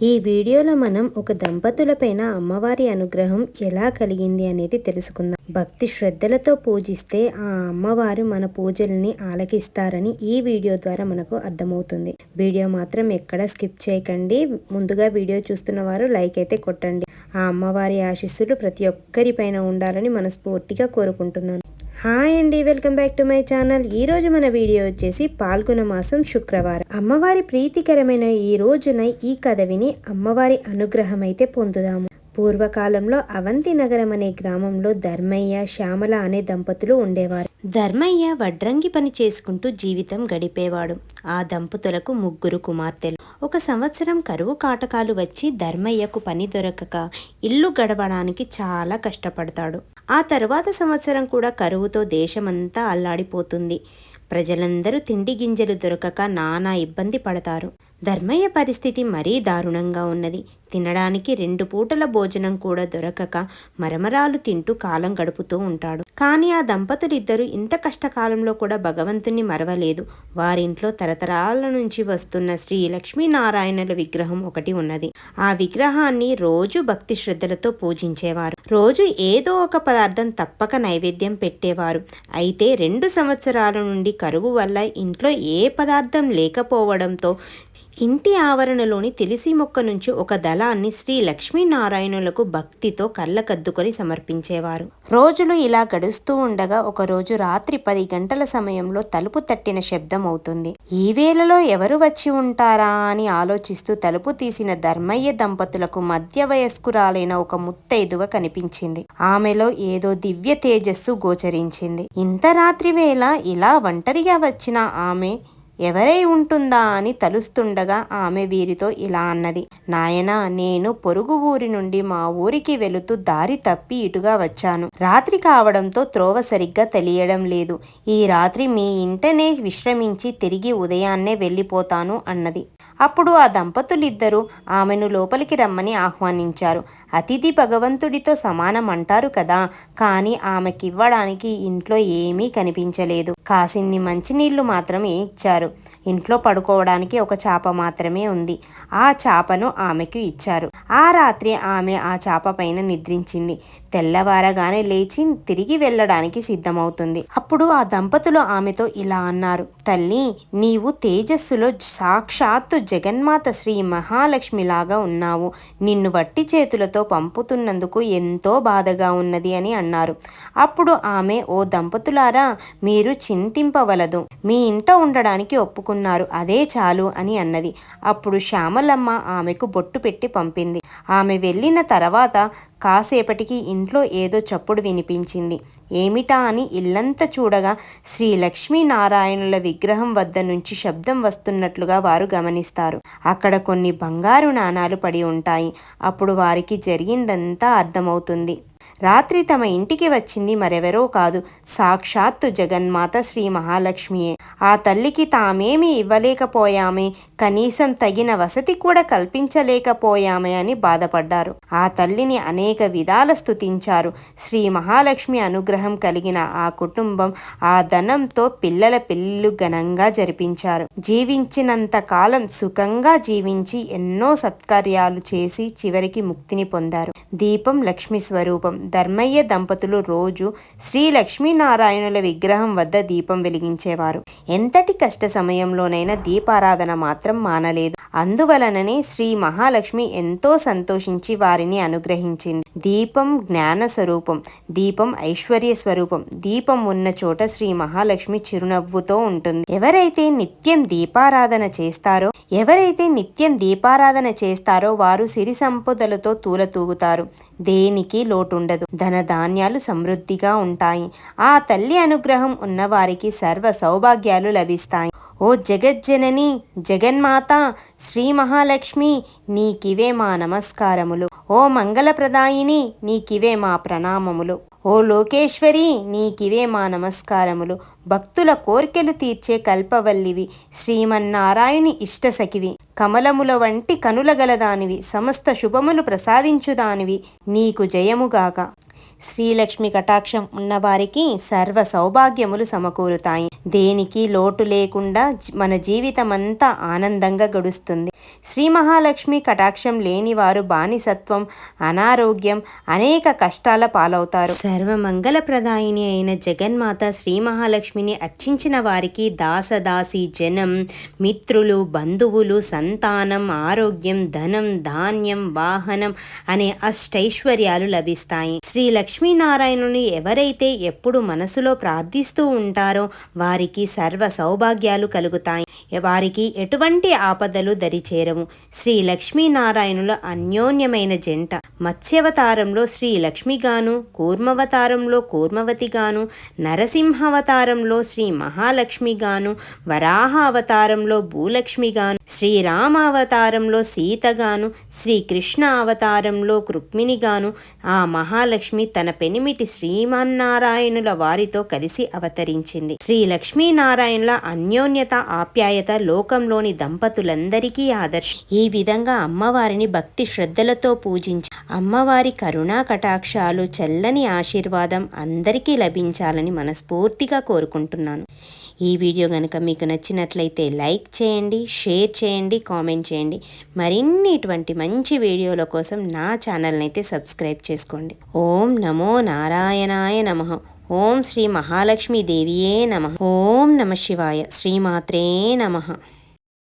ఈ వీడియోలో మనం ఒక దంపతులపైన అమ్మవారి అనుగ్రహం ఎలా కలిగింది అనేది తెలుసుకుందాం. భక్తి శ్రద్ధలతో పూజిస్తే ఆ అమ్మవారు మన పూజల్ని ఆలకిస్తారని ఈ వీడియో ద్వారా మనకు అర్థమవుతుంది. వీడియో మాత్రం ఎక్కడ స్కిప్ చేయకండి. ముందుగా వీడియో చూస్తున్న వారు లైక్ అయితే కొట్టండి. ఆ అమ్మవారి ఆశీస్సులు ప్రతి ఒక్కరిపైన ఉండాలని మనస్ఫూర్తిగా కోరుకుంటున్నాను. హాయ్ అండి, welcome back to my channel. ఈ రోజు మన వీడియో వచ్చేసి పాల్గొన మాసం శుక్రవారం. అమ్మవారి ప్రీతికరమైన ఈ రోజున ఈ కథ విని అమ్మవారి అనుగ్రహం అయితే పొందుదాము. పూర్వకాలంలో అవంతి నగరం అనే గ్రామంలో ధర్మయ్య, శ్యామల అనే దంపతులు ఉండేవారు. ధర్మయ్య వడ్రంగి పని చేసుకుంటూ జీవితం గడిపేవాడు. ఆ దంపతులకు 3 కుమార్తెలు. ఒక సంవత్సరం కరువు కాటకాలు వచ్చి ధర్మయ్యకు పని దొరకక ఇల్లు గడవడానికి చాలా కష్టపడతాడు. ఆ తరువాత సంవత్సరం కూడా కరువుతో దేశమంతా అల్లాడిపోతుంది. ప్రజలందరూ తిండి గింజలు దొరకక నానా ఇబ్బంది పడతారు. ధర్మయ్య పరిస్థితి మరీ దారుణంగా ఉన్నది. తినడానికి 2 పూటల భోజనం కూడా దొరకక మరమరాలు తింటూ కాలం గడుపుతూ ఉంటాడు. కానీ ఆ దంపతులిద్దరూ ఇంత కష్టకాలంలో కూడా భగవంతుని మరవలేదు. వారింట్లో తరతరాల నుంచి వస్తున్న శ్రీ లక్ష్మీనారాయణుల విగ్రహం ఒకటి ఉన్నది. ఆ విగ్రహాన్ని రోజు భక్తి శ్రద్ధలతో పూజించేవారు. రోజు ఏదో ఒక పదార్థం తప్పక నైవేద్యం పెట్టేవారు. అయితే 2 సంవత్సరాల నుండి కరువు వల్ల ఇంట్లో ఏ పదార్థం లేకపోవడంతో ఇంటి ఆవరణలోని తులసి మొక్క నుంచి ఒక దళాన్ని శ్రీ లక్ష్మీనారాయణులకు భక్తితో కళ్ళకద్దుకొని సమర్పించేవారు. రోజులు ఇలా గడుస్తూ ఉండగా ఒకరోజు రాత్రి 10 గంటల సమయంలో తలుపు తట్టిన శబ్దం అవుతుంది. ఈ వేళలో ఎవరు వచ్చి ఉంటారా అని ఆలోచిస్తూ తలుపు తీసిన ధర్మయ్య దంపతులకు మధ్య వయస్కురాలైన ఒక ముత్తైదువ కనిపించింది. ఆమెలో ఏదో దివ్య తేజస్సు గోచరించింది. ఇంత రాత్రి వేళ ఇలా ఒంటరిగా వచ్చిన ఆమె ఎవరై ఉంటుందా అని తలుస్తుండగా ఆమె వీరితో ఇలా అన్నది. నాయనా, నేను పొరుగు ఊరి నుండి మా ఊరికి వెళుతూ దారి తప్పి ఇటుగా వచ్చాను. రాత్రి కావడంతో త్రోవ సరిగ్గా తెలియడం లేదు. ఈ రాత్రి మీ ఇంటనే విశ్రమించి తిరిగి ఉదయాన్నే వెళ్ళిపోతాను అన్నది. అప్పుడు ఆ దంపతులిద్దరూ ఆమెను లోపలికి రమ్మని ఆహ్వానించారు. అతిథి భగవంతుడితో సమానం అంటారు కదా. కానీ ఆమెకివ్వడానికి ఇంట్లో ఏమీ కనిపించలేదు. కాసిన్ని మంచినీళ్లు మాత్రమే ఇచ్చారు. ఇంట్లో పడుకోవడానికి ఒక చాప మాత్రమే ఉంది. ఆ చాపను ఆమెకు ఇచ్చారు. ఆ రాత్రి ఆమె ఆ చాప పైన నిద్రించింది. తెల్లవారగానే లేచి తిరిగి వెళ్ళడానికి సిద్ధమవుతుంది. అప్పుడు ఆ దంపతులు ఆమెతో ఇలా అన్నారు. తల్లి, నీవు తేజస్సులో సాక్షాత్తు జగన్మాత శ్రీ మహాలక్ష్మిలాగా ఉన్నావు. నిన్ను వట్టి చేతులతో పంపుతున్నందుకు ఎంతో బాధగా ఉన్నది అని అన్నారు. అప్పుడు ఆమె, ఓ దంపతులారా, మీరు చింతింపవలదు. మీ ఇంట ఉండడానికి ఒప్పుకున్నారు, అదే చాలు అని అన్నది. అప్పుడు శ్యామలమ్మ ఆమెకు బొట్టు పెట్టి పంపింది. ఆమె వెళ్ళిన తర్వాత కాసేపటికి ఇంట్లో ఏదో చప్పుడు వినిపించింది. ఏమిటా అని ఇల్లంతా చూడగా శ్రీ లక్ష్మీనారాయణుల విగ్రహం వద్ద నుంచి శబ్దం వస్తున్నట్లుగా వారు గమనిస్తారు. అక్కడ కొన్ని బంగారు నాణాలు పడి ఉంటాయి. అప్పుడు వారికి జరిగిందంతా అర్థమవుతుంది. రాత్రి తమ ఇంటికి వచ్చింది మరెవరో కాదు, సాక్షాత్తు జగన్మాత శ్రీ మహాలక్ష్మియే. ఆ తల్లికి తామేమి ఇవ్వలేకపోయామే, కనీసం తగిన వసతి కూడా కల్పించలేకపోయామే అని బాధపడ్డారు. ఆ తల్లిని అనేక విధాల స్తుతించారు. శ్రీ మహాలక్ష్మి అనుగ్రహం కలిగిన ఆ కుటుంబం ఆ ధనంతో పిల్లల పెళ్లిళ్లు ఘనంగా జరిపించారు. జీవించినంత కాలం సుఖంగా జీవించి ఎన్నో సత్కార్యాలు చేసి చివరికి ముక్తిని పొందారు. దీపం లక్ష్మి స్వరూపం. ధర్మయ్య దంపతులు రోజు శ్రీ లక్ష్మీనారాయణుల విగ్రహం వద్ద దీపం వెలిగించేవారు. ఎంతటి కష్ట సమయంలోనైనా దీపారాధన మాత్రం మానలేదు. అందువలననే శ్రీ మహాలక్ష్మి ఎంతో సంతోషించి వారిని అనుగ్రహించింది. దీపం జ్ఞాన స్వరూపం, దీపం ఐశ్వర్య స్వరూపం. దీపం ఉన్న చోట శ్రీ మహాలక్ష్మి చిరునవ్వుతో ఉంటుంది. ఎవరైతే నిత్యం దీపారాధన చేస్తారో వారు సిరి సంపదలతో తూలతూగుతారు. దేనికి లోటుండదు. ధన ధాన్యాలు సమృద్ధిగా ఉంటాయి. ఆ తల్లి అనుగ్రహం ఉన్నవారికి సర్వ సౌభాగ్యాలు లభిస్తాయి. ఓ జగజ్జనని, జగన్మాత శ్రీ మహాలక్ష్మి, నీకివే మా నమస్కారములు. ఓ మంగళప్రదాయిని, నీకివే మా ప్రణామములు. ఓ లోకేశ్వరి, నీకివే మా నమస్కారములు. భక్తుల కోర్కెలు తీర్చే కల్పవల్లివి, శ్రీమన్నారాయణి ఇష్టసఖివి, కమలముల వంటి కనులగలదానివి, సమస్త శుభములు ప్రసాదించుదానివి, నీకు జయముగాక. శ్రీలక్ష్మి కటాక్షం ఉన్నవారికి సర్వ సౌభాగ్యములు సమకూరుతాయి. దేనికి లోటు లేకుండా మన జీవితమంతా ఆనందంగా గడుస్తుంది. శ్రీ మహాలక్ష్మి కటాక్షం లేని వారు బానిసత్వం, అనారోగ్యం, అనేక కష్టాల పాలవుతారు. సర్వమంగళప్రదాయిని అయిన జగన్మాత శ్రీ మహాలక్ష్మిని అర్చించిన వారికి దాసదాసి జనం, మిత్రులు, బంధువులు, సంతానం, ఆరోగ్యం, ధనం, ధాన్యం, వాహనం అనే అష్టైశ్వర్యాలు లభిస్తాయి. శ్రీ లక్ష్మీనారాయణుని ఎవరైతే ఎప్పుడు మనసులో ప్రార్థిస్తూ ఉంటారో వారికి సర్వ సౌభాగ్యాలు కలుగుతాయి. వారికి ఎటువంటి ఆపదలు దరిచేరవు. శ్రీ లక్ష్మీనారాయణుల అన్యోన్యమైన జంట. మత్స్యావతారంలో శ్రీ లక్ష్మిగాను, కూర్మవతారంలో కూర్మవతిగాను, నరసింహావతారంలో శ్రీ మహాలక్ష్మిగాను, వరాహ అవతారంలో భూలక్ష్మిగాను, శ్రీరామావతారంలో సీతగాను, శ్రీకృష్ణ అవతారంలో రుక్మిణిగాను ఆ మహాలక్ష్మి తన పెనిమిటి శ్రీమన్నారాయణుల వారితో కలిసి అవతరించింది. శ్రీ లక్ష్మీనారాయణుల అన్యోన్యత, ఆప్యాయత లోకంలోని దంపతులందరికీ ఆదర్శం. ఈ విధంగా అమ్మవారిని భక్తి శ్రద్ధలతో పూజించి అమ్మవారి కరుణా కటాక్షాలు, చల్లని ఆశీర్వాదం అందరికీ లభించాలని మనస్ఫూర్తిగా కోరుకుంటున్నాను. ఈ వీడియో కనుక మీకు నచ్చినట్లయితే లైక్ చేయండి, షేర్ చేయండి, కామెంట్ చేయండి. మరిన్ని ఇటువంటి మంచి వీడియోల కోసం నా ఛానల్ని అయితే సబ్స్క్రైబ్ చేసుకోండి. ఓం నమో నారాయణాయ నమః. ఓం శ్రీ మహాలక్ష్మీ దేవియే నమః. ఓం నమ శివాయ. శ్రీమాత్రే నమః.